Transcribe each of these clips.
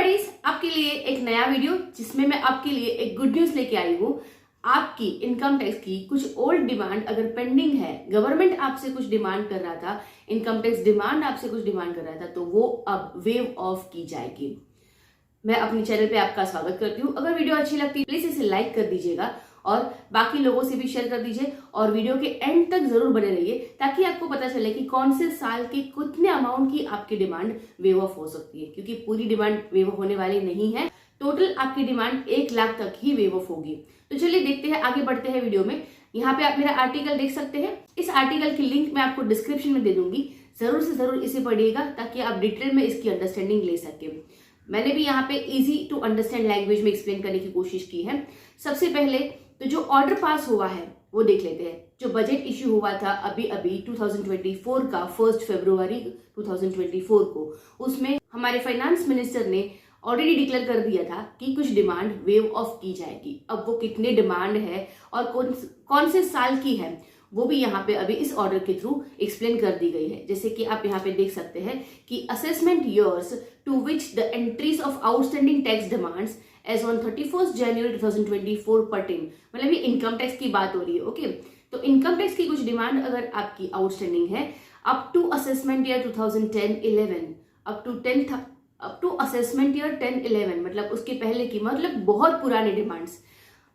Guys, आपके लिए एक नया वीडियो जिसमें मैं आपके लिए एक गुड न्यूज लेके आई हूँ। आपकी इनकम टैक्स की कुछ ओल्ड डिमांड अगर पेंडिंग है, गवर्नमेंट आपसे कुछ डिमांड कर रहा था, इनकम टैक्स डिमांड आपसे कुछ डिमांड कर रहा था, तो वो अब वेव ऑफ की जाएगी। मैं अपने चैनल पे आपका स्वागत करती हूँ। अगर वीडियो अच्छी लगती है प्लीज इसे लाइक कर दीजिएगा और बाकी लोगों से भी शेयर कर दीजिए और वीडियो के एंड तक जरूर बने रहिए ताकि आपको पता चले कि कौन से साल के कितने अमाउंट की आपकी डिमांड वेव ऑफ हो सकती है, क्योंकि पूरी डिमांड वेव ऑफ होने वाली नहीं है। टोटल आपकी डिमांड 1 लाख तक ही वेव ऑफ होगी। तो चलिए देखते हैं, आगे बढ़ते हैं वीडियो में। यहाँ पे आप मेरा आर्टिकल देख सकते हैं। इस आर्टिकल की लिंक मैं आपको डिस्क्रिप्शन में दे दूंगी, जरूर से जरूर इसे पढ़िएगा ताकि आप डिटेल में इसकी अंडरस्टैंडिंग ले सके। मैंने भी यहाँ पे इजी टू अंडरस्टैंड लैंग्वेज में एक्सप्लेन करने की कोशिश की है। सबसे पहले तो जो ऑर्डर पास हुआ है वो देख लेते हैं। जो बजट इश्यू हुआ था अभी 2024 का 1 फरवरी 2024 को, उसमें हमारे फाइनेंस मिनिस्टर ने ऑलरेडी डिक्लेयर कर दिया था कि कुछ डिमांड वेव ऑफ की जाएगी। अब वो कितने डिमांड है और कौन से साल की है वो भी यहाँ पे अभी इस ऑर्डर के थ्रू एक्सप्लेन कर दी गई है। जैसे कि आप यहाँ पे देख सकते हैं कि assessment years to which the entries of outstanding tax demands as on 31 January 2024 pertain, मतलब ये इनकम टैक्स की बात हो रही है। ओके, तो इनकम टैक्स की कुछ डिमांड अगर आपकी आउटस्टैंडिंग है up to assessment year 2010-11 up to assessment year 10-11, मतलब उसके पहले की, मतलब बहुत पुराने demands.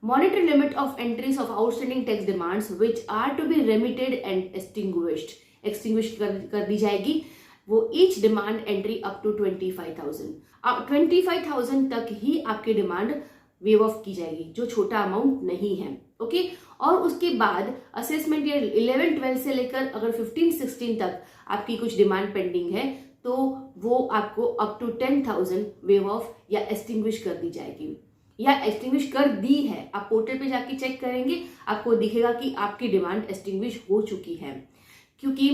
Monetary limit of entries of outstanding tax demands which are to be remitted and extinguished कर दी जाएगी। वो each demand entry up to 25,000, अब 25,000 तक ही आपकी डिमांड वेव ऑफ की जाएगी, जो छोटा अमाउंट नहीं है। ओके, और उसके बाद असेसमेंट ईयर 11-12 से लेकर अगर 15-16 तक आपकी कुछ डिमांड पेंडिंग है तो वो आपको अप टू 10,000 वेव ऑफ या एक्सटिंग्विश कर दी जाएगी, या एक्सटिंग्विश कर दी है। आप पोर्टल पे जाके चेक करेंगे, आपको दिखेगा कि आपकी डिमांड एक्सटिंग्विश हो चुकी है। क्योंकि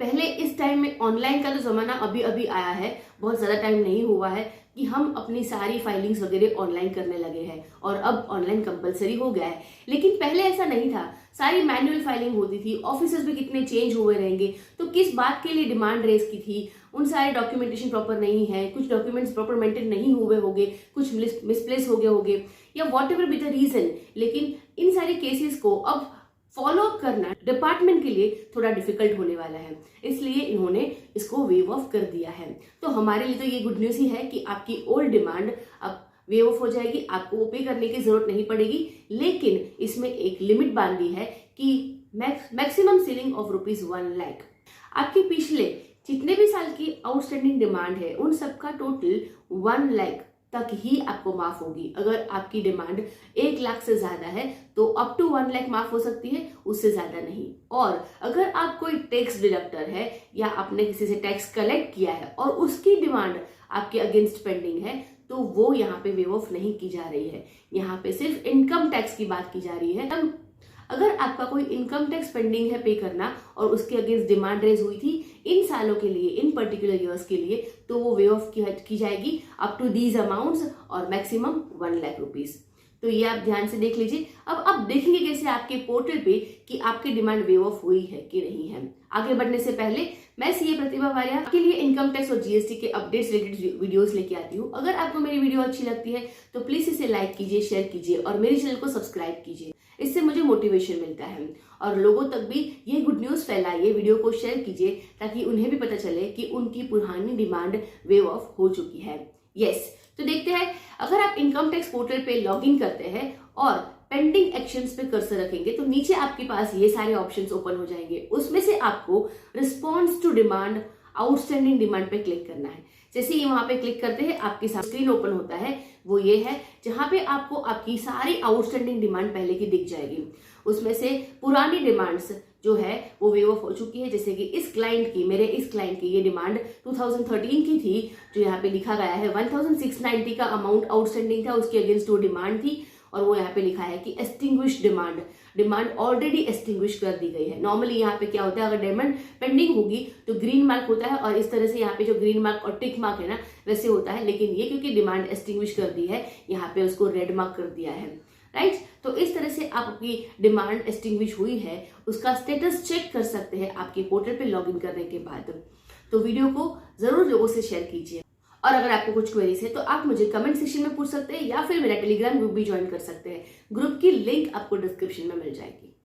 पहले इस टाइम में ऑनलाइन का तो जमाना अभी अभी आया है, बहुत ज्यादा टाइम नहीं हुआ है कि हम अपनी सारी फाइलिंग्स वगैरह ऑनलाइन करने लगे हैं और अब ऑनलाइन कंपलसरी हो गया है। लेकिन पहले ऐसा नहीं था, सारी मैनुअल फाइलिंग होती थी। ऑफिसेस भी कितने चेंज हुए रहेंगे, तो किस बात के लिए डिमांड रेज की थी, उन सारे डॉक्यूमेंटेशन प्रॉपर नहीं है, कुछ डॉक्यूमेंट्स प्रॉपर मेंटेन नहीं हुए होंगे, कुछ मिसप्लेस हो गए होंगे, या whatever be the reason. लेकिन इन सारे केसेस को अब फॉलो अप करना डिपार्टमेंट के लिए थोड़ा डिफिकल्ट होने वाला है, इसलिए इन्होंने इसको वेव ऑफ कर दिया है। तो हमारे लिए तो ये गुड न्यूज ही है कि आपकी ओल्ड डिमांड अब वेव ऑफ हो जाएगी, आपको वो पे करने की जरूरत नहीं पड़ेगी। लेकिन इसमें एक लिमिट बांध दी है कि मैक्सिमम सीलिंग ऑफ ₹1 लाख। आपके पिछले जितने भी साल की आउटस्टैंडिंग डिमांड है उन सबका टोटल 1 लाख तक ही आपको माफ होगी। अगर आपकी डिमांड 1 लाख से ज्यादा है तो अप टू 1 लाख माफ हो सकती है, उससे ज्यादा नहीं। और अगर आप कोई टैक्स डिडक्टर है या आपने किसी से टैक्स कलेक्ट किया है और उसकी डिमांड आपके अगेंस्ट पेंडिंग है तो वो यहाँ पे वेव ऑफ नहीं की जा रही है। यहाँ पे सिर्फ इनकम टैक्स की बात की जा रही है। अगर आपका कोई इनकम टैक्स पेंडिंग है पे करना और उसके अगेंस्ट डिमांड रेज हुई थी इन सालों के लिए, इन पर्टिकुलर ईयर्स के लिए, तो वो वेव ऑफ की जाएगी अप टू दीज अमाउंट्स और मैक्सिमम 1 लाख रुपीज। तो ये आप ध्यान से देख लीजिए। अब आप देखेंगे कैसे आपके पोर्टल पे कि आपकी डिमांड वेव ऑफ हुई है कि नहीं है। आगे बढ़ने से पहले मैं सीए प्रतिभा वारिया आपके लिए इनकम टैक्स और जीएसटी के अपडेट्स रिलेटेड वीडियोस लेके आती हूँ। अगर आपको मेरी वीडियो अच्छी लगती है तो प्लीज इसे लाइक कीजिए, शेयर कीजिए और मेरे चैनल को सब्सक्राइब कीजिए। इससे मुझे मोटिवेशन मिलता है और लोगों तक भी ये गुड न्यूज फैलाइए, वीडियो को शेयर कीजिए ताकि उन्हें भी पता चले कि उनकी पुरानी डिमांड वेव ऑफ हो चुकी है। यस, तो देखते हैं। अगर आप इनकम टैक्स पोर्टल पे लॉग इन करते हैं और पेंडिंग एक्शंस पे कर्सर रखेंगे तो नीचे आपके पास ये सारे ऑप्शंस ओपन हो जाएंगे। उसमें से आपको response to demand, outstanding demand पे क्लिक करना है। जैसे ही वहां पे क्लिक करते हैं आपके साथ स्क्रीन ओपन होता है, वो ये है जहां पे आपको आपकी सारी आउटस्टैंडिंग डिमांड पहले की दिख जाएगी। उसमें से पुरानी डिमांड्स जो है वो वेव ऑफ हो चुकी है। जैसे कि मेरे इस क्लाइंट की ये डिमांड 2013 की थी, जो यहाँ पे लिखा गया है 1690 का अमाउंट आउटस्टैंडिंग था, उसके अगेंस्ट वो डिमांड थी और वो यहाँ पे लिखा है कि एक्सटिंग्विश डिमांड ऑलरेडी एक्सटिंग्विश कर दी गई है। नॉर्मली यहाँ पे क्या होता है, अगर डिमांड पेंडिंग होगी तो ग्रीन मार्क होता है और इस तरह से यहाँ पे जो ग्रीन मार्क और टिक मार्क है ना वैसे होता है। लेकिन ये क्योंकि डिमांड एक्सटिंग्विश कर दी है यहाँ पे उसको रेड मार्क कर दिया है, राइट। तो इस तरह से आप अपनी डिमांड एक्सटिंग्विश हुई है उसका स्टेटस चेक कर सकते हैं आपके पोर्टल पे लॉगिन करने के बाद। तो वीडियो को जरूर लोगों से शेयर कीजिए। और अगर आपको कुछ क्वेरीज है तो आप मुझे कमेंट सेक्शन में पूछ सकते हैं या फिर मेरा टेलीग्राम ग्रुप भी ज्वाइन कर सकते हैं। ग्रुप की लिंक आपको डिस्क्रिप्शन में मिल जाएगी।